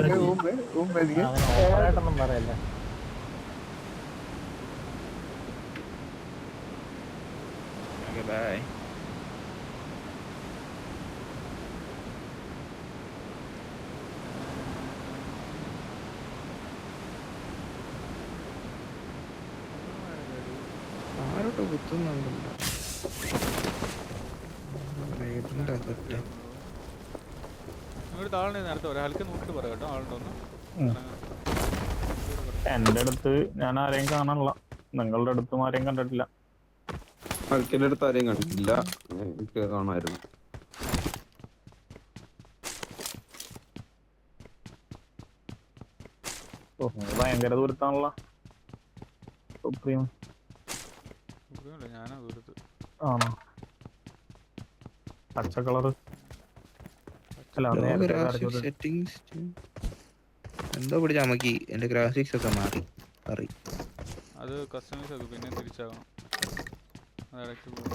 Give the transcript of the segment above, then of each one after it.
അങ്ങനെ ഓപ്പണായിട്ടൊന്നും പറയല്ലേ. Okay, bye. ആരോട്ടോ കുത്തുന്നുണ്ടല്ലോ. താഴെ നേരത്തെ പറയാം. ഹൽക്ക് നോക്കിട്ട് പറയാം കേട്ടോ ആളുണ്ടോന്ന്. എന്റെ അടുത്ത് ഞാൻ ആരെയും കാണാനില്ല. നിങ്ങളുടെ അടുത്തും ആരെയും കണ്ടിട്ടില്ല. ഹൽക്കിന്റെ അടുത്ത് ആരെയും കണ്ടിട്ടില്ല. എനിക്ക് കാണാമായിരുന്നു. ഭയങ്കര ദൂരത്താണല്ലോ സുപ്രീം. ഞാനാ ദൂരത്ത്. ആണോ? പച്ച കളറ് സെറ്റിംഗ്സ് എന്തോ പിടിച്ച അമ്മക്ക് എന്റെ ഗ്രാഫിക്സ് ഒക്കെ മാറി. അത് കസ്റ്റമൈസ് ആക്കും, പിന്നെ തിരിച്ചാകണം.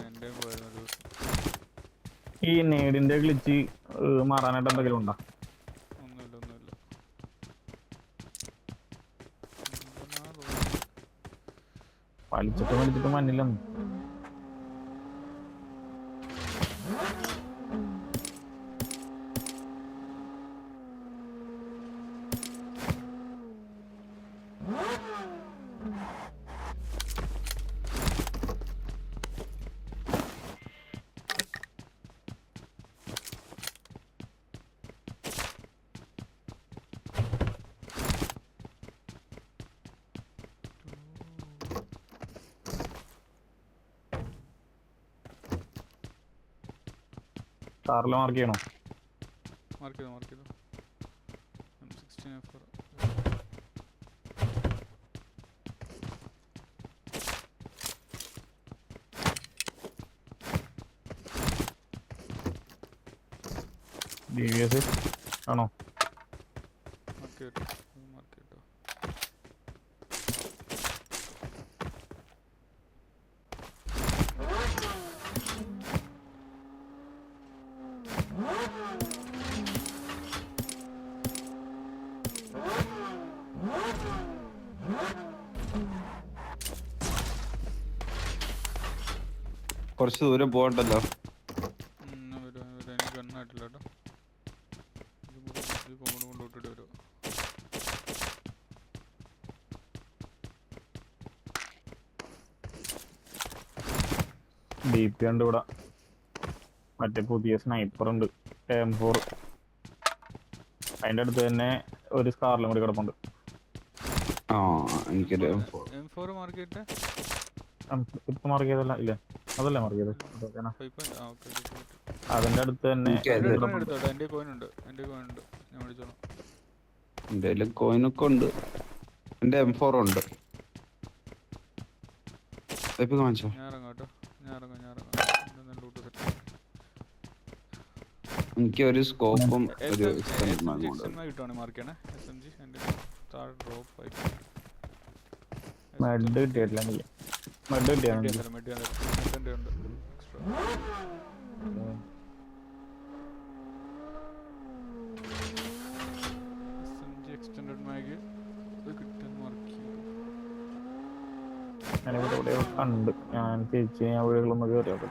എന്റെ പോയത് ഈ നേടിന്റെ ഗ്ലിച്ച് മാറാനായിട്ട് എന്തെങ്കിലും ഉണ്ടോ? ഒന്നുമില്ല. വലിച്ചിട്ട് മണ്ണില്ലെന്ന്. കാറിൽ മാർക്ക് ചെയ്യണോ? മാർക്ക് ചെയ്തോ. M16A4 DVS ആണോ? മാർക്ക് ചെയ്തോ. കുറച്ച് ദൂരം പോകണ്ടല്ലോ. എനിക്ക് ഗണ്ണായിട്ടില്ല കേട്ടോ. കൊണ്ടോട്ടിട്ട് വരുമോ? DP ഉണ്ട് ഇവിടെ. മറ്റേ പുതിയ സ്നൈപ്പർ ഉണ്ട്, M4. അതിന്റെ അടുത്ത് തന്നെ ഒരു സ്കാറിലും കൂടി കിടപ്പുണ്ട്. എനിക്കൊരു M4 മാർക്ക് ചെയ്തിട്ട് ഇപ്പൊ മാർക്ക് ചെയ്തല്ല, ഇല്ല അതല്ലേ മാർക്ക് ചെയ്തത്. അതിന്റെ അടുത്ത് തന്നെ എന്റെ കോയിൻ ഉണ്ട്. ഞാൻ വിളിച്ചോളാം. എന്റെ കയ്യില് കോയിനൊക്കെ ഉണ്ട്. എന്റെ M4 ഉണ്ട്. കാണിച്ചോ? ഞാൻ ഇറങ്ങാം. എനിക്ക് ഒരു സ്കോപ്പും ഒരു കിട്ടുവാണെങ്കിൽ മാർക്ക് ചെയ്യണേ. SMG എന്റെ താഴെ ഡ്രോപ്പ് ആയിട്ട്. മെഡ് കിട്ടിയിട്ടില്ല. മെഡ് കിട്ടിയാണ് ഉണ്ട് SMG എക്സ്റ്റൻഡഡ് മാഗ് കിട്ടാൻ മാർക്ക് ചെയ്തു. ഞാനിവിടെ എവിടെയോ കണ്ട്. ഞാൻ തിരിച്ച് ഞാൻ വഴികളൊന്ന് കയറിയോട്ടെ.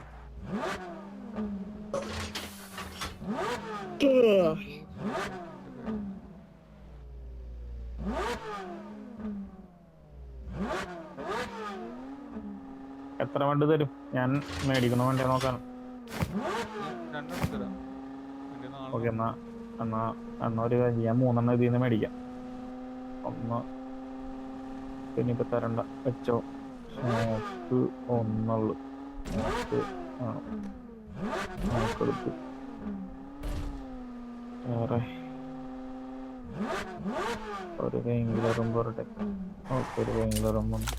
എത്ര വണ്ടി തരും? ഞാൻ മേടിക്കണ വണ്ടിയാ നോക്കാൻ. ഓക്കെ, എന്നാ ഒരു കാര്യം ചെയ്യാം. 3 ഇതിൽ നിന്ന് മേടിക്കാം. ഒന്ന് ഇനിയിപ്പോ തരണ്ട, വെച്ചോ. ഒന്നുള്ളു നോക്കെടുത്ത് വേറെ ഒരു വെങ്കിലറും പോരട്ടെ. ഓക്കെ, ഒരു വെങ്കിലറും വന്നു.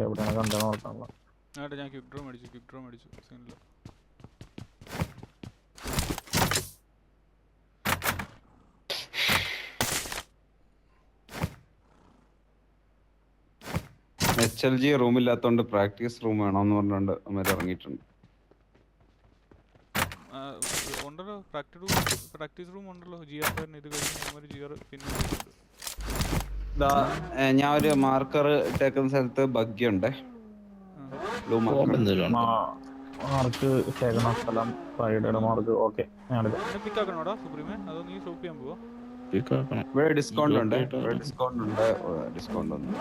എവിടെയാണ് കണ്ടത് നോക്കാനുള്ള. ഞാൻ ക്വിക്ക് ഡ്രോ മേടിച്ചു. സീനില്ല. HLG റൂമില്ലാത്തോണ്ട് പ്രാക്ടീസ് റൂം വേണമെന്ന് പറഞ്ഞുകൊണ്ട് അവര് ഇറങ്ങിയിട്ടുണ്ട്. ഉണ്ടല്ലോ പ്രാക്ടീസ് റൂം ഉണ്ടല്ലോ. GR ഇത് കഴിഞ്ഞ് GR പിന്നെ ഞാൻ ഒരു മാർക്കർ ഇട്ടേക്കുന്ന സ്ഥലത്ത് ബഗ്ഗി ഉണ്ടേ. Blue bomb marker. എന്തെങ്കിലും ഉണ്ടോ? മാർക്ക് ശേഖരണ സ്ഥലം ഫ്രൈഡേയുടെ മാർക്ക്. ഓക്കെ, ഞാനെടുക്കാം. പിക്കാക്കണോടാ സുപ്രീമേ, അതോ നീ ഷോപ്പ് ചെയ്യാൻ പോവാ? പിക്ക് ആക്കണം. ഇവിടെ ഡിസ്കൗണ്ട് ഉണ്ട്. ഇതൊക്കെ ഇവിടെ ആയിട്ട് ഡിസ്കൗണ്ട് ഉണ്ട്. ഡിസ്കൗണ്ട് ഉണ്ട്.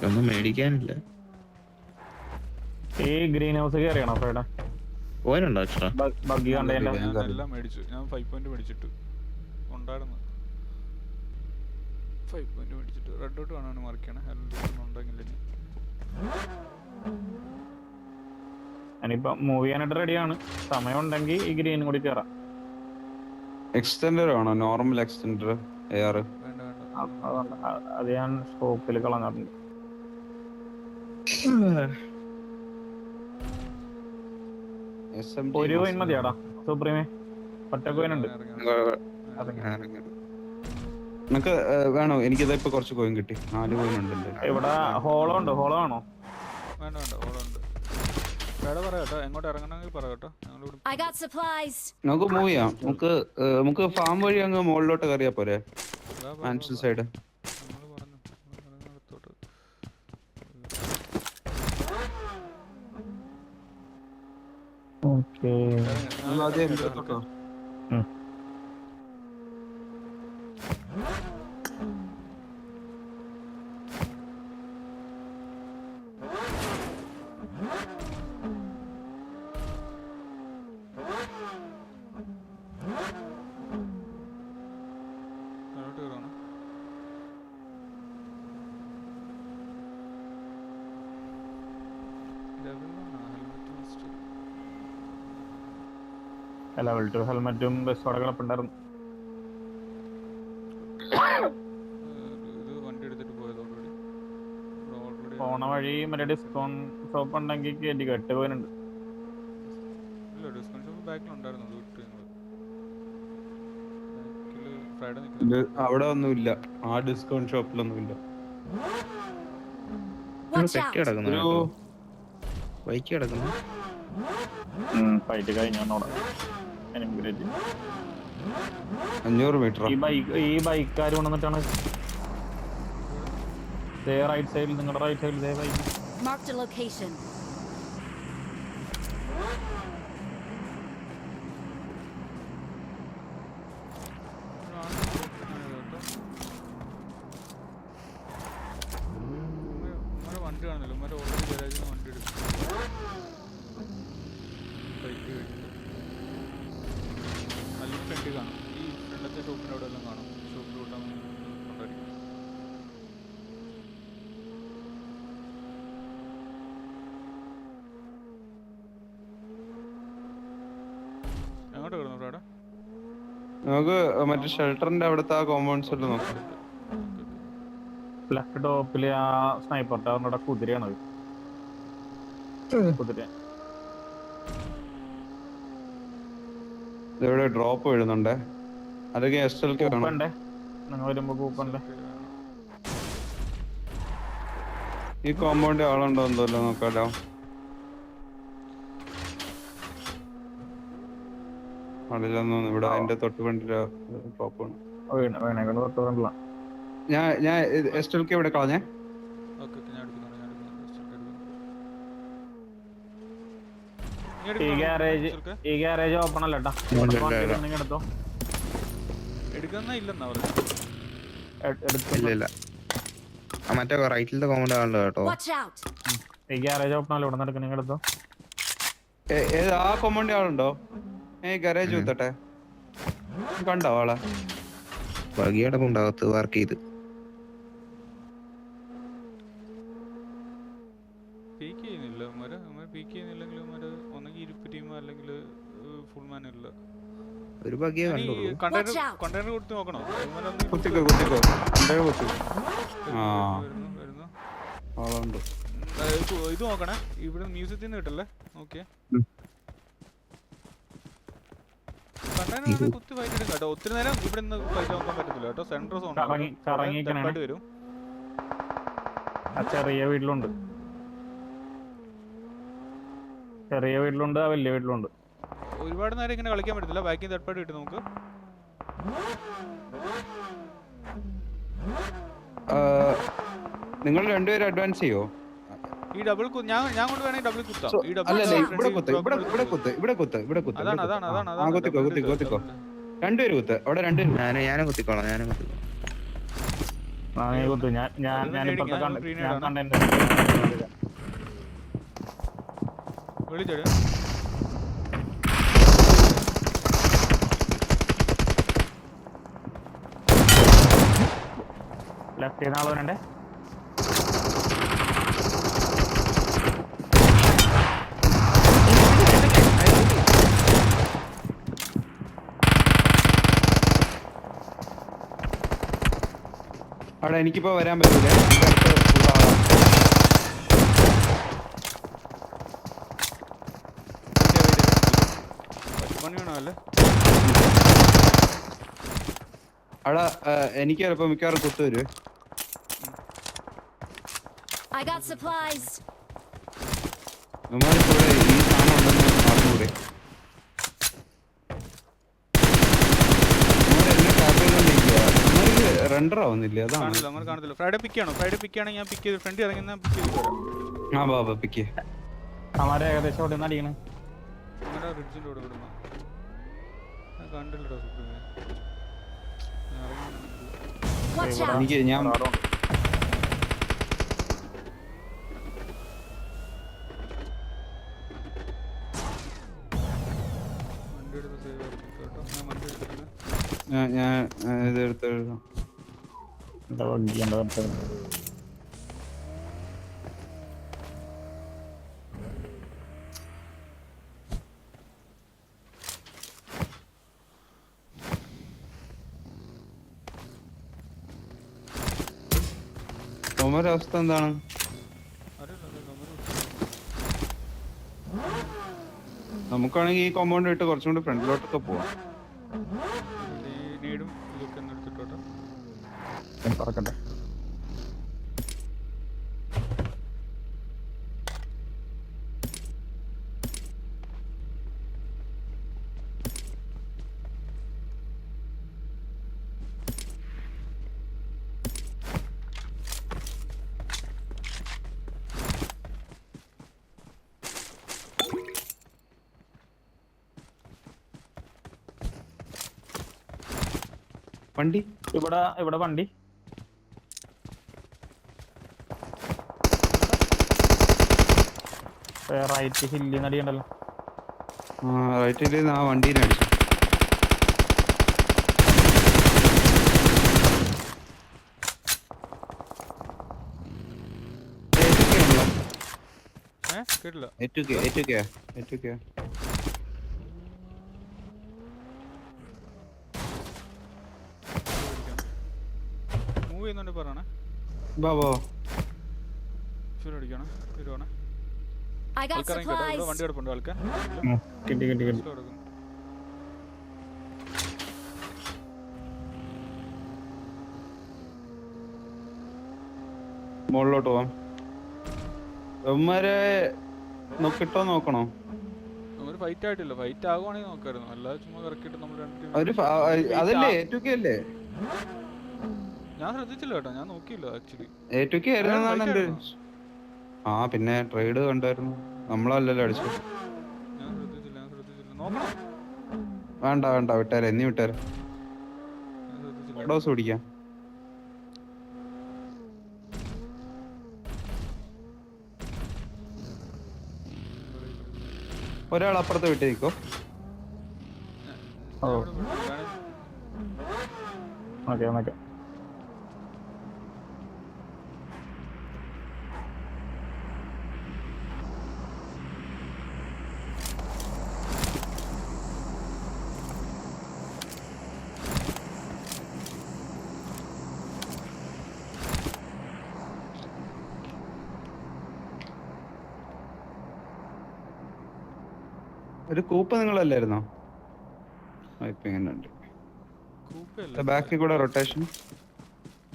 ഒന്നും മേടിക്കാനില്ല. ഈ ഗ്രീൻ ഹൗസ് കയറിയാണോ ഫ്രൈഡേ? പോയിനുണ്ടോ എക്സ്ട്രാ? ബഗ്ഗി കണ്ടതിന്റെ ഞാൻ എല്ലാം മേടിച്ചു. ഞാൻ 5 പോയിന്റ് മേടിച്ചിട്ട് ഉണ്ടായിരുന്നു. 5 പോയിന്റ് മേടിച്ചിട്ട് റെഡ് ഡോട്ട് കാണാൻ മാർക്ക് ചെയ്യണം. ഹെൽമെറ്റ് ഉണ്ടെങ്കിൽ ഞാനിപ്പോ മൂവ് ചെയ്യാനായിട്ട് റെഡിയാണ്. സമയം ഉണ്ടെങ്കിൽ ഈ ഗ്രീനും കൂടി കയറാം. എക്സ്റ്റൻഡർ ആണോ? Normal extender AR. വേണ്ട അതുകൊണ്ട് അത് ഞാൻ ഷോപ്പിൽ കളഞ്ഞിട്ടുണ്ട്. ഒരു കോയിൻ മതിയാടാ സുപ്രീമേ. ഒറ്റ കോയിൻ ഉണ്ട്. നിനക്ക് വേണോ? എനിക്കിതാ ഇപ്പൊ കുറച്ച് കോയിൻ കിട്ടി. 4 കോയിൻ ഉണ്ട് എന്റെ. ഇവിടെ ഹോളോ ഉണ്ട്. ഹോളോ ആണോ? വേണ്ട ഓളുണ്ട്. പറയാട്ടോ, എങ്ങോട്ട് ഇറങ്ങണമെങ്കിൽ പറയാട്ടോ. I got supplies. നമുക്ക് മൂവ് ചെയ്യാം. നമുക്ക് ഫാം വഴി അങ്ങ് മുകളിലോട്ട് കയറിയാ പോരെ? Mansion side. Okay, level 2 ഹെൽമെറ്റും ബസ്സോടെ കിടപ്പുണ്ടായിരുന്നു. ഇത് വണ്ടി എടുത്തിട്ട് പോയത് ഓൾറെഡി പോണ വഴി മറ്റേ ഡിസ്കൗണ്ട് ഷോപ്പ് ഉണ്ടെങ്കിൽ കയറ്റി കെട്ട് പോയിട്ടുണ്ട്. ഇല്ല, ഡിസ്കൗണ്ട് ഷോപ്പ് ബാക്കിലുണ്ടായിരുന്നു. അത് വിട്ടു ഞങ്ങള്. ഫ്രൈഡേ നിൽക്കുന്നത് അവിടെ ഒന്നുമില്ല. ആ ഡിസ്കൗണ്ട് ഷോപ്പിലൊന്നുമില്ല. Watch പെട്ടി out. കിടക്കുന്നു. ബൈക്ക് കിടക്കുന്നു. ഫൈറ്റ് കഴിഞ്ഞോടെ 500 മീറ്റർ. ഈ ബൈക്കാർ കൊണ്ടുവന്നിട്ടാണ് റൈറ്റ് സൈഡിൽ, നിങ്ങളുടെ റൈറ്റ് സൈഡിൽ ബൈക്ക്. Marked a location. വണ്ടി കാണുന്നില്ല. ഓൾറെഡി ഗരാജിൽ വണ്ടി എടുക്കും. നല്ല ഫ്രണ്ട് കാണും. ഈ ഫ്രണ്ടത്തെ ഷോപ്പിൻ്റെ അവിടെ എല്ലാം കാണും. ഷോപ്പിൽ കൂട്ടാൻ കൊണ്ടായിരിക്കും. എങ്ങോട്ട് കിടന്നു ഫ്രൈഡേ? നമുക്ക് മറ്റേ ഷെൽട്ടറിന്റെ അവിടുത്തെ ആ കോമ്പൗണ്ട്സ് എല്ലാം നോക്കാം. ലെഫ്റ്റ് ടോപ്പില് ആ സ്നൈപ്പർ ടവറിന്റെ കുതിരയാണത്. കുതിര ഇവിടെ ഡ്രോപ്പ് വീഴുന്നുണ്ടേ. അതൊക്കെ SLK വേണം. കൂപ്പണ്ടേ, നിങ്ങൾ വരുമ്പോ കൂപ്പണ്ടേ. ഈ കോമ്പൗണ്ടിൽ ആളുണ്ടോ എന്തല്ലോ നോക്കാലോ. ആളില്ലെന്ന് ഇവിടെ അതിന്റെ തൊട്ട് വണ്ടിയിലെ ഡ്രോപ്പ് ആണ്. വേണേക്കൊണ്ട് തൊട്ട് ഫ്രണ്ടില. ഞാൻ SLK ഇവിടെ കളഞ്ഞേ. ഈ ഗ്യാരേജ് ഓപ്പൺ അല്ല കേട്ടോ. എടുത്തോ. എടുക്കുന്ന ഇല്ലെന്നാ പറഞ്ഞു. ഇല്ല മറ്റേ റൈറ്റിലത്തെ കോമന്റ് ആണല്ലോ കേട്ടോ. Watch out. ഈ ഗ്യാരേജ് ഓപ്പൺ അല്ല. ഇവിടെ നിന്ന് എടുക്കുന്ന എടുത്തോ. ആ കോമ്പൗണ്ടിൽ ആളുണ്ടോ? ഗാരേജ് കുത്തട്ടെ. കണ്ടോ ആളെ? ബഗിയുടെ അകത്ത് വർക്ക് ചെയ്ത് പീക്ക് ചെയ്യുന്നില്ല. പീക്ക് ചെയ്യുന്നില്ലെങ്കിൽ ഒന്നെങ്കിൽ ഇരുപ്പ് ടീം അല്ലെങ്കിൽ ഫുൾ മാൻ ഇല്ല. ഒരു ബഗിയെ കണ്ടുള്ളൂ. കണ്ടെയ്നർ കൊടുത്ത് നോക്കണോ? കുത്തിക്കോ. ആളുണ്ട്. ഇത് നോക്കണേ. ഇവിടെ മ്യൂസിയത്തിൽ നിന്ന് കിട്ടല്ലേ? ഓക്കെ, കണ്ടെയ്നർ കുത്തി ഫൈറ്റ് എടുക്കാം കേട്ടോ. ഒത്തിരി നേരം ഇവിടെ നിന്ന് ഫൈറ്റ് നോക്കാൻ പറ്റത്തില്ല കേട്ടോ. സെൻട്രസ് വരും. ചെറിയ വീട്ടിലുണ്ട്. ചെറിയ വീട്ടിലുണ്ട് വലിയ വീട്ടിലുണ്ട്. ഒരുപാട് നേരം ഇങ്ങനെ കളിക്കാൻ പറ്റത്തില്ല. ബാക്കി തേർഡ് പാർട്ടി കിട്ടും നമുക്ക്. നിങ്ങൾ രണ്ടുപേരും അഡ്വാൻസ് ചെയ്യോ? ഈ ഡബിൾ ഞാൻ കൊണ്ട് വേണമെങ്കിൽ ഡബിൾ കുത്താം. ഈ ഡബിൾ അല്ലല്ല ഇവിടെ കുത്ത്. അതാണ് കുത്തിക്കോ. രണ്ടുപേരും കുത്ത്. അവിടെ രണ്ടുപേരും ഞാനും കുത്തിക്കോളാം. നീ കുത്ത്. ഞാൻ ഇപ്പുറത്തെ കണ്ടന്റ് വിളിച്ചോട്. ലെഫ്റ്റ് ചെയ്യുന്ന ആള് വരണ്ടേ? അവിടെ എനിക്കിപ്പോ വരാൻ പറ്റൂല. അവിടെ എനിക്ക് ചിലപ്പോ മിക്കവാറും കുത്തു വരും. I got supplies. ഈ സാധനം ഉണ്ടെന്ന് അറിഞ്ഞൂടെ? റെൻഡർ ആവുന്നില്ല. അതാണ് കാണത്തില്ല. ഫ്രൈഡേ പിക്ക് ആണെങ്കിൽ ഞാൻ പിക്ക് ചെയ്ത് ഫ്രണ്ട് ഇറങ്ങുന്ന പിക്ക് ചെയ്ത് തരാം. ബാബാ പിക്ക്. അവന്മാരെ ഏകദേശം അവിടെ നിന്ന് അടിക്കണേ. അങ്ങനെ റിഡ്ജിൻ്റെ കൂടെ വിടുന്ന കണ്ടില്ലട്ടോ സുപ്രീമേ. Watch out. എനിക്ക് ഞാൻ വണ്ടി എടുത്ത് സേവ് കേട്ടോ. ഞാൻ വണ്ടി എടുത്തിട്ടുണ്ട്. ഞാൻ ഇതെടുത്ത് എന്താ വണ്ടി എന്താ അവസ്ഥ എന്താണ്? നമുക്കാണെങ്കിൽ ഈ കോമ്പൗണ്ട് ഇട്ട് കുറച്ചും കൂടി ഫ്രണ്ടിലോട്ടൊക്കെ പോവാം. പറക്കട്ടെ. വണ്ടി ഇവിടെ വണ്ടി റൈറ്റ് ഹില്ലിൽ നടിയുണ്ടല്ലോ. റൈറ്റിൽ ആ വണ്ടീനെ അടിച്ചു. കേട്ടില്ല. മൂവ് ചെയ്യുന്നുണ്ട് പറയണേ. അടിക്കണം വരുവാണേ. I got supplies. വണ്ടി എടുപ്പുണ്ട് ആൾക്കാർ. കിട്ടി മുകളിലോട്ട് പോവാം. അവന്മാരെ കിട്ടോ നോക്കണോ? ഫൈറ്റ് ആയിട്ടില്ല. ഫൈറ്റ് ആകുവാണെങ്കിൽ നോക്കായിരുന്നു. അല്ലാതെ ചുമ്മാ കറക്കിട്ട് നമ്മൾ അതല്ലേ A2K അല്ലേ? ഞാൻ ശ്രദ്ധിച്ചില്ല കേട്ടോ. ഞാൻ നോക്കിയില്ല ആക്ച്വലി. A2K ആയിരുന്നു എന്റെ. പിന്നെ ട്രേഡ് കണ്ടായിരുന്നു. നമ്മളല്ലല്ലോ അടിച്ചു. ഞാൻ ശ്രദ്ധിച്ചില്ല. നോക്കണം. വേണ്ട വിട്ടാരെ. എന്നീ വിട്ടാരെ. ഡോസ് പിടിക്കാം. ഒരാൾ അപ്പുറത്ത് വിട്ടേക്കോ. ഓക്കെ ഒരു കൂപ്പ് നിങ്ങളല്ലായിരുന്നോ? ഇപ്പൊ എങ്ങനെയുണ്ട്? ബാക്കിൽ കൂടെ റൊട്ടേഷൻ.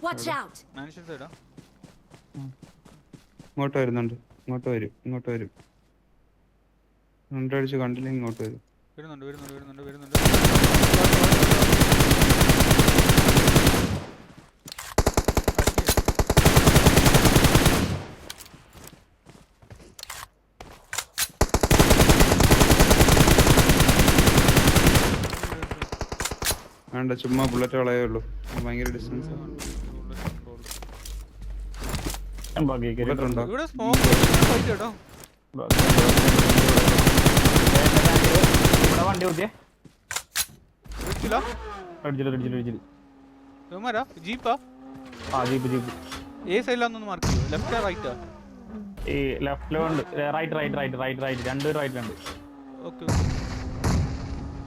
Watch out. ഇങ്ങോട്ട് വരുന്നുണ്ട്. ഇങ്ങോട്ട് വരും. രണ്ടടിച്ച് കണ്ടില്ല ഇങ്ങോട്ട് വരും. വരുന്നുണ്ട്. വേണ്ട ചുമ്മാ ബുള്ളറ്റ് കളയേ ഉള്ളൂ. ഭയങ്കര ഡിസ്റ്റൻസ്. ബാക്കി ബുള്ളറ്റ് ഉണ്ടോ? ഇവിടെ സ്മോക്ക് ഫൈറ്റ് കേട്ടോ. ഇവിടെ വണ്ടി കുത്തിയേ ഇടിച്ചില്ല അടിച്ചില്ല. ഇവന്മാരാ ജീപ്പാ? ആ ജീപ്പ് ഏ സൈഡിലാന്നൊന്ന് മാർക്ക് ചെയ്യും. ലെഫ്റ്റാ റൈറ്റാ? ഈ ലെഫ്റ്റിലുണ്ട്. റൈറ്റ് രണ്ട് റൈറ്റിലുണ്ട്. ഓക്കെ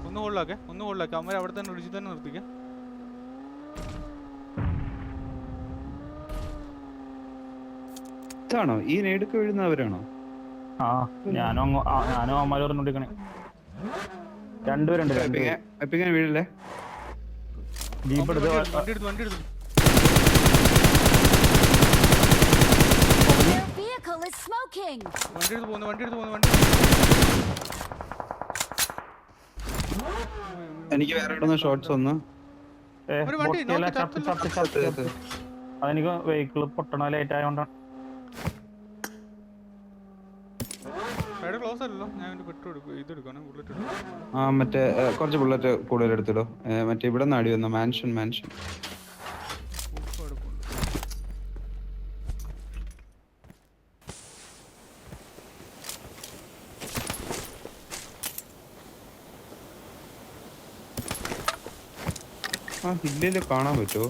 ഒന്ന് ഹോൾഡാക്കെ അവന്മാർ അവിടെ തന്നെ ഇടിച്ച് തന്നെ നിർത്തിക്കാം. ഇതാണോ ഈ നേടുക്ക് വീഴുന്നവരാണോ? ആ ഞാനും അമ്മമാര് പറഞ്ഞോണ്ടിരിക്കണേ. രണ്ടുപേരുണ്ട്. എപ്പിങ്ങനെ വീഴല്ലേ? ജീപ്പ് എടുത്ത് വണ്ടി എടുത്തു. Their vehicle is smoking. വണ്ടി എടുത്ത് പോകുന്നു. എനിക്ക് വേറെ ഇടുന്ന ഷോട്ട്സ് ഒന്ന്. അതെനിക്ക് വെഹിക്കിൾ പൊട്ടണ ലേറ്റ് ആയതുകൊണ്ടാണ്. ക്ലോസ് അല്ലല്ലോ. ഞാൻ പെട്രോൾ ഇതെടുക്കണം, ബുള്ളറ്റ് എടുക്കണം. ആ മറ്റേ കുറച്ച് ബുള്ളറ്റ് കൂടുതൽ എടുത്തിടോ. മറ്റേ ഇവിടെ നാടി വന്ന മാൻഷൻ ആ ഹില്ലില് കാണാൻ പറ്റുമോ?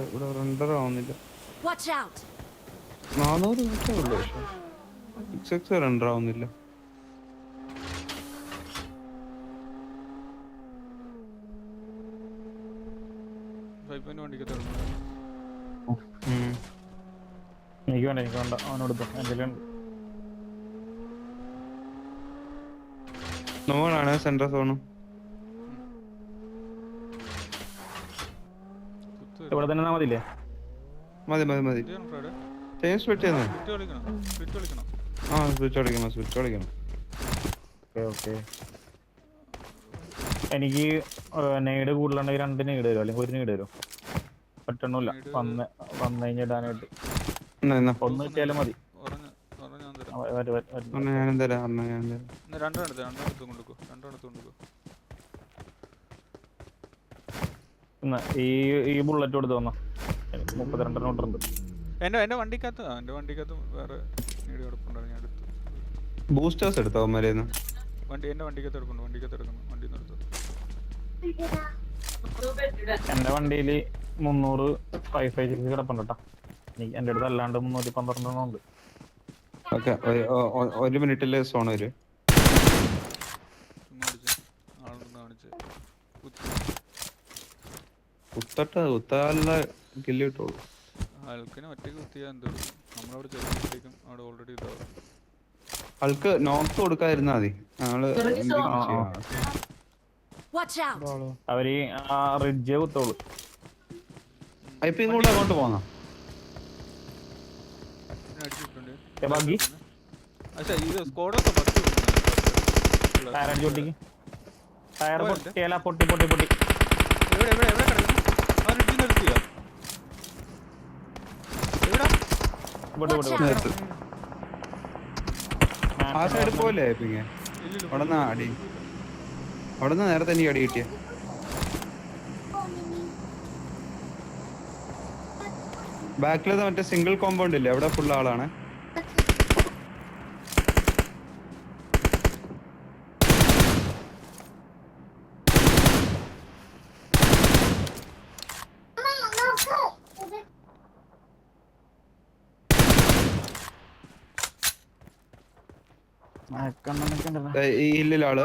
ഇവിടെ റെൻഡർ ആവുന്നില്ല. Watch out. 400 മീറ്ററേ ഉള്ളൂ. പക്ഷെ XX റെൻഡർ ആവുന്നില്ല. എനിക്ക് വേണ്ട അവനോട് എന്തെങ്കിലും നമ്മളാണ് സെൻട്രൽ സോണും. ഇവിടെ തന്നെ മതിയില്ലേ? മതി സ്വിച്ച് കളിക്കണം. ഓക്കെ എനിക്ക് നെയ്ഡ് കൂടുതലുണ്ടെങ്കിൽ 2 നെയ്ഡ് തരും, അല്ലെങ്കിൽ 1 നെയ്ഡ് തരും. പറ്റണില്ല വന്നു കഴിഞ്ഞ് ഇടാനായിട്ട്. 1 കിട്ടിയാലും മതി. ഞാനും തരാം. ഈ ബുള്ളറ്റ് കൊടുത്ത് വന്നോ. 32 നോട്ടുണ്ട്. എന്റെ വണ്ടിക്കകത്ത് വേറെ നീടി കിടപ്പുണ്ടായിരുന്നു. ഞാൻ എടുത്തു. ബൂസ്റ്റേഴ്സ് എടുത്തോ അവന്മാരേന്ന്? എന്റെ വണ്ടിക്കകത്ത് എടുക്കണം. വണ്ടി നിർത്തും. എന്റെ വണ്ടിയില് 300 556 കിടപ്പുണ്ട് കേട്ടോ. എന്റെ അടുത്ത് അല്ലാണ്ട് 312 ഉണ്ട്. ഓക്കെ 1 മിനിറ്റില് സോൺ വരും. കുത്താനുള്ള കില്ല് കിട്ടുള്ളൂ. ആൾക്കിനെ ഒറ്റയ്ക്ക് കുത്തിയാൽ എന്തോ നമ്മളവിടെ ചെറുപ്പം അവിടെ ഓൾറെഡി ഇതാവും. ആൾക്ക് നോക്ക് കൊടുക്കാതിരുന്നാ മതി. അവര് ആ റിഡ്ജ് കുത്തോളൂ. ഇങ്ങോട്ട് അങ്ങോട്ട് പോന്നാ പൊട്ടി ആ സൈഡ് പോലെ അവിടെന്ന് നേരത്തെ എനിക്ക് അടി കിട്ടിയ. ബാക്കിലത് മറ്റേ സിംഗിൾ കോമ്പൗണ്ട് ഇല്ലേ, അവിടെ ഫുൾ ആളാണ്. ഈ ഹില്ലിലാള്.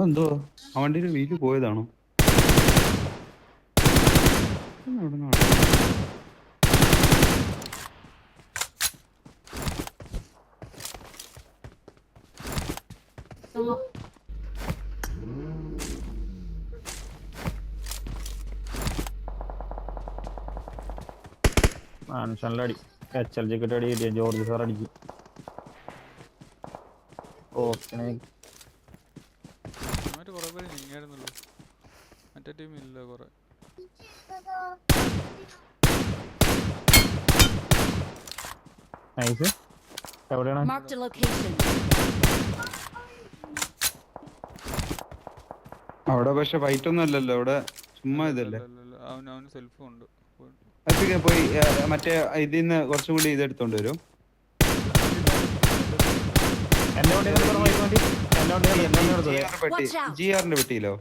എന്തോ ആ വണ്ടിയിൽ വീട്ടിൽ പോയതാണോ? മാൻഷനിലടി HLG കിട്ടി അടി കിട്ടിയ ജോർജ് സാർ അടിച്ച്. ഓക്കെ അവന്മാര് കുറെ പേര് ഞെങ്ങിയായിരുന്നല്ലോ. മറ്റേ ടീമില്ല കുറെ. നൈസ്. എവിടെയാണ്? Marked a location. അവിടെ പക്ഷെ ഫൈറ്റ് ഒന്നും അല്ലല്ലോ, അവിടെ ചുമ്മാ ഇതല്ലേ. അവന് സെൽഫും ഉണ്ട്. അതൊക്കെ പോയി മറ്റേ ഇതിന്ന് കുറച്ചും കൂടി ഇതെടുത്തോണ്ട് വരും. എന്റെ വണ്ടി GR-ന്റെ പെട്ടിയിലോ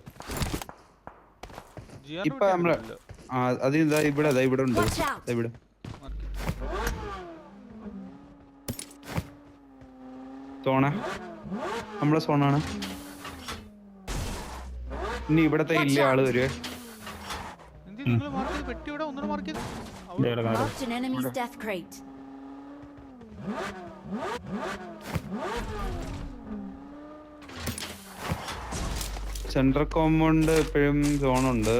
ഇപ്പൊ നമ്മള് അത് ഇതാ ഇവിടെ ഉണ്ട്. Watch out. ഇവിടെ സോണ, നമ്മളെ സോണാണ്. ഇനി ഇവിടത്തെ ഇല്ല ആള് വരുവേ. Marked an enemy's death crate. Central compound എപ്പോഴും സോണുണ്ട്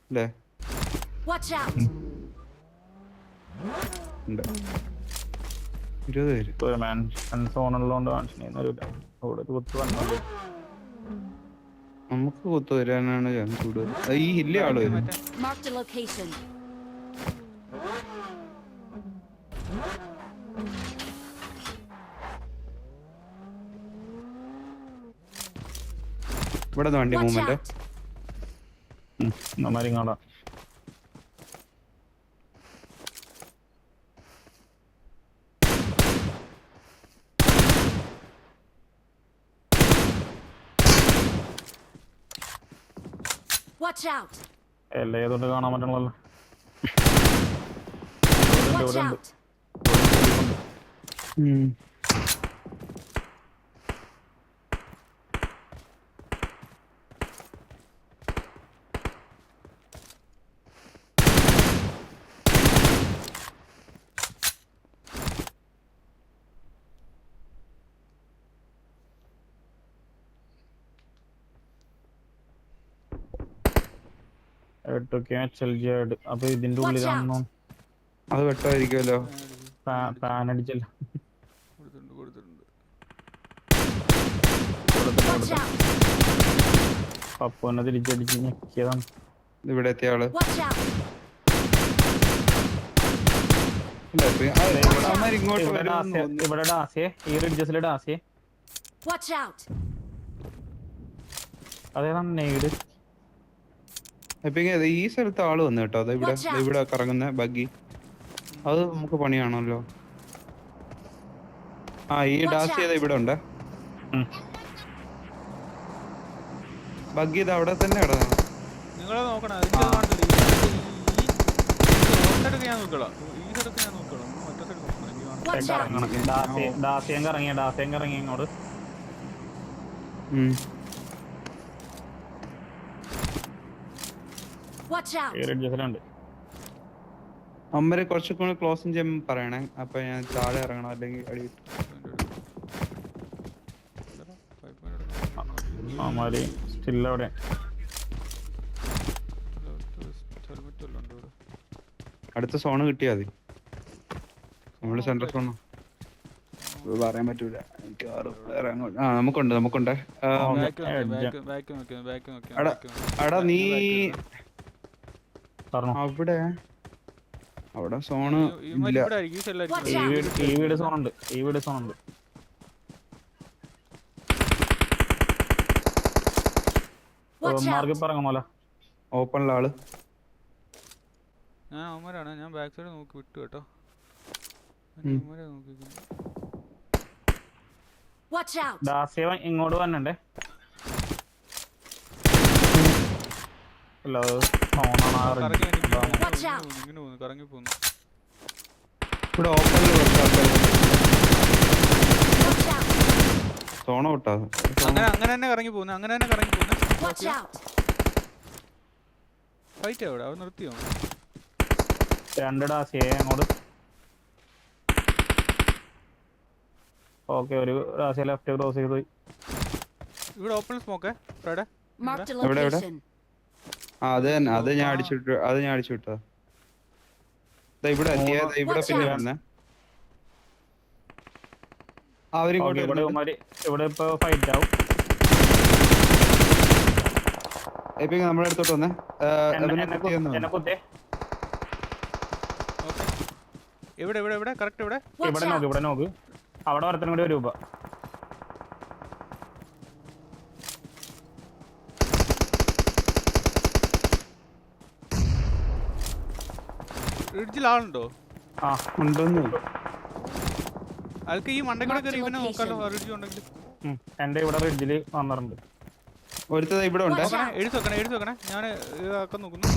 അല്ലേ? Watch out. ഉണ്ട് 20 പേര്. ഒരു മാൻഷൻ സോണുള്ളതുകൊണ്ട് അവിടെ ഒരു കുത്ത് വന്നത്. നമുക്ക് കുത്തു വരാനാണ് ചാൻസ് കൂടുതൽ. ഈ ഹില്ലേ ആള് വരും. Marked a location. ഇവിടെ വണ്ടി Watch movement. out. നമ്മരിങ്ങാടാ. Watch out. എല്ലാം ഏതുകൊണ്ട് കാണാൻ പറ്റണല്ലോ. Watch out. അപ്പൊ ഇതിന്റെ ഉള്ളിലാണോ അത് വെട്ടമായിരിക്കുമല്ലോ. ഫാൻ അടിച്ചല്ല. Watch out. പപ്പുവിനെ തിരിച്ചടിച്ച് ഞെക്കിയതാണ്. ഇവിടെ എത്തിയ ആള്. Watch out. ഇങ്ങോട്ട് ഇവിടെ ഡാസിയെ ഈ റിഡ്ജസിലെ ഡാസിയെ. Watch out. അതേതാണ് നെയ്ഡ്. ഈ സ്ഥലത്ത് ആള് വന്നു കേട്ടോ. അത് ഇവിടെ കറങ്ങുന്ന ബഗ്ഗി, അത് നമുക്ക് പണിയാണല്ലോ. ഈ ഡാസ് ചെയ്ത ഇവിടെ ഉണ്ട് ബഗ്ഗി. ഇത് അവിടെ തന്നെ കിടന്നു. നിങ്ങളെ നോക്കണം. ഡാസിയം കറങ്ങിയ ഇങ്ങോട്ട്. Watch out. റിഡ്ജസിലുണ്ട്. അമ്മരെ കുറച്ചുകൂടി ക്ലോസിങ് ചെയ്യാൻ പറയണേ. അപ്പൊ ഞാൻ താഴെ ഇറങ്ങണം, അല്ലെങ്കിൽ അടി അമാരി സ്റ്റിൽ അവിടെ. അടുത്ത സോണ് കിട്ടിയാ മതി. നമ്മള് സെൻട്രൽ സോണോ പറയാൻ പറ്റൂല. നമുക്കുണ്ട്. എടാ നീ അവിടെ സോണ് ഇല്ല. ഈ വീട് സോണുണ്ട്. മാർഗി പറഞ്ഞ ഓപ്പണിലാള്. ഞാൻ ബാക്ക് സൈഡ് നോക്കി വിട്ടു കേട്ടോ. Watch out. ദാസ്യവ ഇങ്ങോട്ട് വന്നണ്ടേ. കറങ്ങി പോന്നു. ഇവിടെ ഓപ്പണില് Watch out. സോണ വിട്ടാ. അങ്ങനെ തന്നെ കറങ്ങി പോന്നു. Watch out. ഫൈറ്റ് എവിടെ? അവ നിർത്തിയോ? രണ്ട് ഡാസിയെ അങ്ങോട്ട്. ഓക്കെ ഒരു പ്രാവശ്യം ലെഫ്റ്റ് ക്രോസ് ചെയ്ത് പോയി. ഇവിടെ open smoke Friday. Marked a Everybody, everybody. location. അത് തന്നെ അത് ഞാൻ അടിച്ചു വിട്ടു. ഇവിടെ എത്തിയ ഇവിടെ Watch പിന്നെ out. വന്നേ അവരും ഓക്കെ, ഇവിടെ ഇങ്ങോട്ട് ഇവന്മാര് ഇവിടെ ഇപ്പൊ ഫൈറ്റ് ആവും. ഇപ്പൊ നമ്മുടെ അടുത്തോട്ട് വന്നേ എന്നെ കുത്തേ. ഇവിടെ ഇവിടെ ഇവിടെ കറക്റ്റ് ഇവിടെ. Watch ഇവിടെ out. നോക്ക് അവിടെ ഒരുത്തനും കൂടി രൂപ. റിഡ്ജിൽ ആളുണ്ടോ? ആ ഉണ്ടെന്ന് അതൊക്കെ ഈ മണ്ടക്കൂടെ കയറി ഇവനെ നോക്കാലോ റിഡ്ജ് ഉണ്ടെങ്കിൽ. എന്റെ ഇവിടെ റിഡ്ജില് വന്നിട്ടുണ്ട്. ഒരുത്തത് ഇവിടെ ഉണ്ട്. എഴുതി വെക്കണേ ഞാൻ ആക്കാൻ നോക്കുന്നു.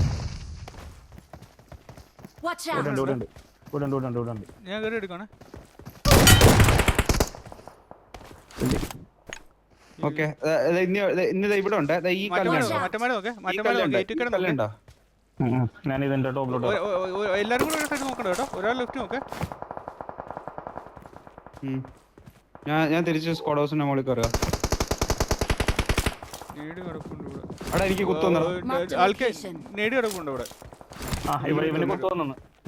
Watch ഇവിടെ out. ഉണ്ട്. ഞാൻ കയറി എടുക്കണേ. ഓക്കെ ഇന്ന് ഇവിടെ ഉണ്ട്. ഈ കല്ലുണ്ടോ? മറ്റന്മാരെ നോക്കേ കല്ലുണ്ടോ? ഞാൻ ഇതിന്റെ ടോപ്പിലോട്ട് എല്ലാരും കൂടെ സൈഡ് നോക്കണ്ട കേട്ടോ. ഒരാൾ ലെഫ്റ്റ് നോക്കേ. ഞാൻ തിരിച്ച് സ്ക്വാഡ് ഹൗസിന്റെ മുകളിൽ കയറുക. നേടി കിടപ്പുണ്ട് ഇവിടെ. അവിടെ എനിക്ക് കുത്തുന്നു. ആൾക്ക് നേടി കിടപ്പുണ്ട് ഇവിടെ.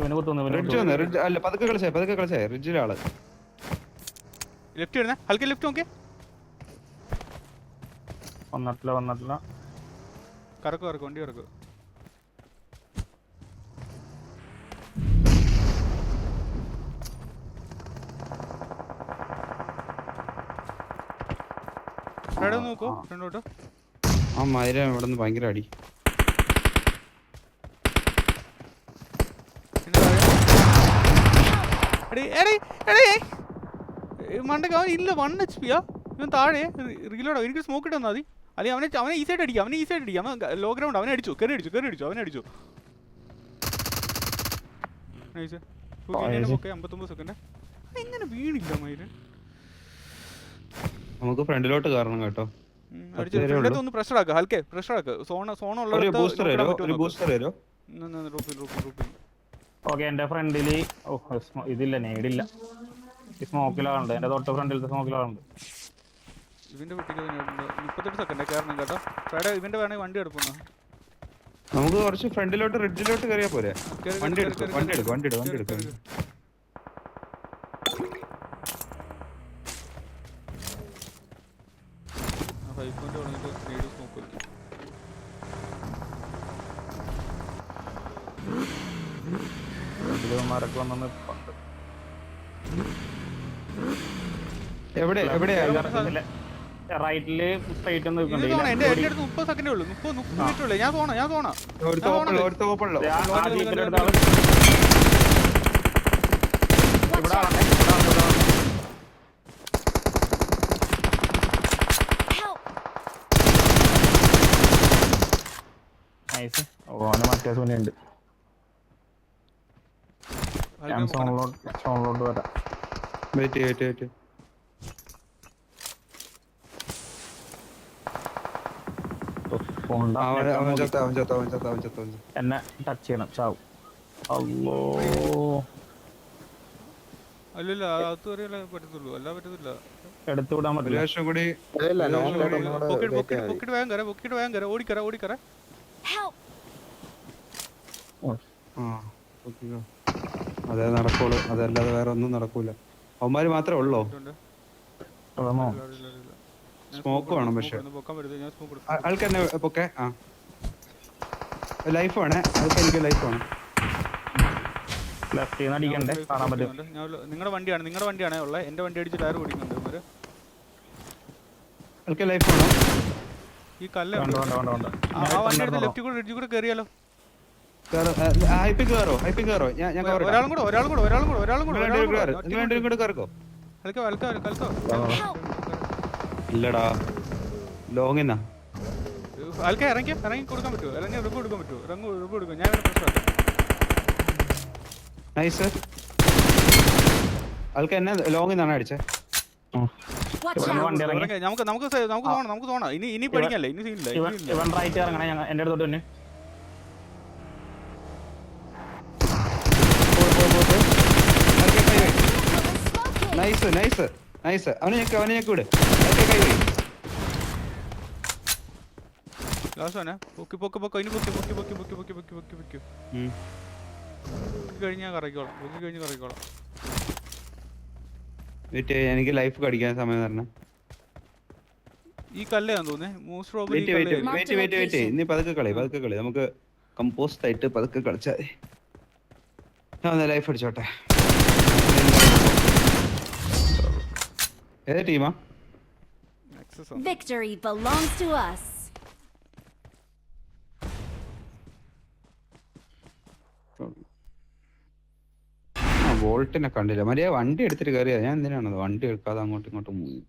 ഇവന് കുത്തുന്നു. റിഡ്ജ് വന്ന് റിഡ്ജ് അല്ല പതുക്കെ കളിച്ചേ റിഡ്ജിലെ ആള്. ലെഫ്റ്റ് വരുന്നേ. ഹൽക്കെ ലെഫ്റ്റ് നോക്കേ. വന്നിട്ടില്ല. കറക്ക് വണ്ടി കറക്ക്. നോക്കോ ഫ്രണ്ടോട്ടോ. ആ മൈര ഇവിടെ നിന്ന് ഭയങ്കര അടി. മണ്ടക്ക് അവൻ ഇല്ല 1 HP ഇവൻ താഴെ റീലോഡോ. എനിക്ക് സ്മോക്ക് ഇട്ട് തന്നാൽ മതി. അല്ലെങ്കിൽ അവനെ ഈ സൈഡ് അടിക്കാം. അവൻ ലോ ഗ്രൗണ്ട് അവനെ അടിച്ചു. കയറി അടിച്ചു. നൈസ്. 59 സെക്കൻഡ്. എങ്ങനെ വീണില്ല മയില്? നമുക്ക് ഫ്രണ്ടിലോട്ട് കയറണം കേട്ടോ. ഒന്ന് പ്രഷർ ആക്കുക. ഹൽക്കെ പ്രഷർ ആക്കുക. സോണുള്ള ഓക്കെ, എന്റെ ഫ്രണ്ടില് ഇതില്ല, നേടില്ല. സ്മോക്കിലാളുണ്ട്. എന്റെ തൊട്ട് ഫ്രണ്ടിലത്തെ സ്മോക്കിലാളുണ്ട്. ഇവന്റെ കുട്ടിക്ക് 38 സെക്കൻഡ് കയറണം കേട്ടോ. ഫ്രൈഡേ ഇവന്റെ വേണമെങ്കിൽ വണ്ടി എടുക്കുന്നു. നമുക്ക് കുറച്ച് ഫ്രണ്ടിലോട്ട് റിഡ്ജിലോട്ട് കയറിയാ പോരെ. വണ്ടി എടുക്കും. മരക്ക് വന്നു. എവിടെയാ റൈറ്റില് സ്ട്രൈറ്റ് ഒന്ന് എന്റെ അടുത്ത് 30 സെക്കൻഡേ ഉള്ളൂ. 30 മിനിറ്റ് ഉള്ളൂ. ഞാൻ തോണ മറ്റേ സുനുണ്ട്. ഞാൻ സോണിലോട്ട് വരാം. വെയിറ്റ് എന്നെ ടച്ച് ചെയ്യണം. ചാവും. അല്ലോ അല്ലല്ല അത് പറ്റത്തുള്ളൂ. അല്ല പറ്റത്തില്ല. എടുത്തു വിടാൻ പറ്റില്ല. പൊക്കിട്ട് വേഗം കയറ. ഓടിക്കറ. അതേ നടക്കുള്ളൂ. അതല്ലാതെ വേറെ ഒന്നും നടക്കൂല. അവന്മാര് മാത്രമേ ഉള്ളോ? സ്മോക്ക് വേണം. പക്ഷെ ആൾക്ക് തന്നെ പൊക്കെ. ലൈഫ് വേണേ. ആൾക്ക് എനിക്ക് ലൈഫ് വേണം. അടിക്കണ്ടേ, കാണാൻ പറ്റും. നിങ്ങളുടെ വണ്ടിയാണ് ഉള്ളത്. എന്റെ വണ്ടി അടിച്ച് ടയർ ഓടിക്കുന്നുണ്ട്. ആൾക്ക് ലൈഫ് വേണം. ഈ കല്ല് വണ്ടി ലെഫ്റ്റ് കൂടെ റിഡ്ജ് കൂടെ കയറിയാലോ. ഒരാളും കൂടെ ഇല്ലടാ ലോങ്ങിന്നാ. ആൾക്കാർ ഇറങ്ങി കൊടുക്കാൻ പറ്റുമോ? ഇറങ്ങി റിപ്പ് കൊടുക്കാൻ പറ്റുമോ? ഞാൻ നൈസ്. ആൾക്ക് എന്നെ ലോങ്ങിന്നാണ് അടിച്ചേ. നമുക്ക് തോന്നാം. ഇനി പഠിക്കാനല്ലേ. ഇനി സീനില്ല. ഇവൻ റൈറ്റ് ഇറങ്ങണേ. എന്റെ അടുത്തോട്ട് തന്നെ. Nice nice. അവനെ ഞെക്ക് വിട്. ഓക്കേ, കൈ പോയി. ലാസ്റ്റ് ആണ് പൊക്കി അതിന് പൊക്കി കഴിഞ്ഞ് ഞാൻ കറക്കിക്കോളാം. വെയിറ്റ്, എനിക്ക് ലൈഫ് കടിക്കാൻ സമയം തരണം. ഈ കല്ലാന്ന് തോന്നുന്നേ മോസ്റ്റ് പ്രോബ്ലി വെയിറ്റ്. നീ പതുക്കെ കളി. നമുക്ക് കമ്പോസ്റ്റ് ആയിട്ട് പതുക്കെ കളിച്ചാൽ മതി. ഞാൻ ഒന്ന് ലൈഫ് അടിച്ചോട്ടെ. ഏത് ടീമാ? Victory belongs to us. വോൾട്ടിനെ കണ്ടില്ല. മര്യാദ വണ്ടി എടുത്തിട്ട് കയറിയാ. ഞാൻ എന്തിനാണത് വണ്ടി എടുക്കാതെ അങ്ങോട്ടും ഇങ്ങോട്ടും മൂവ്?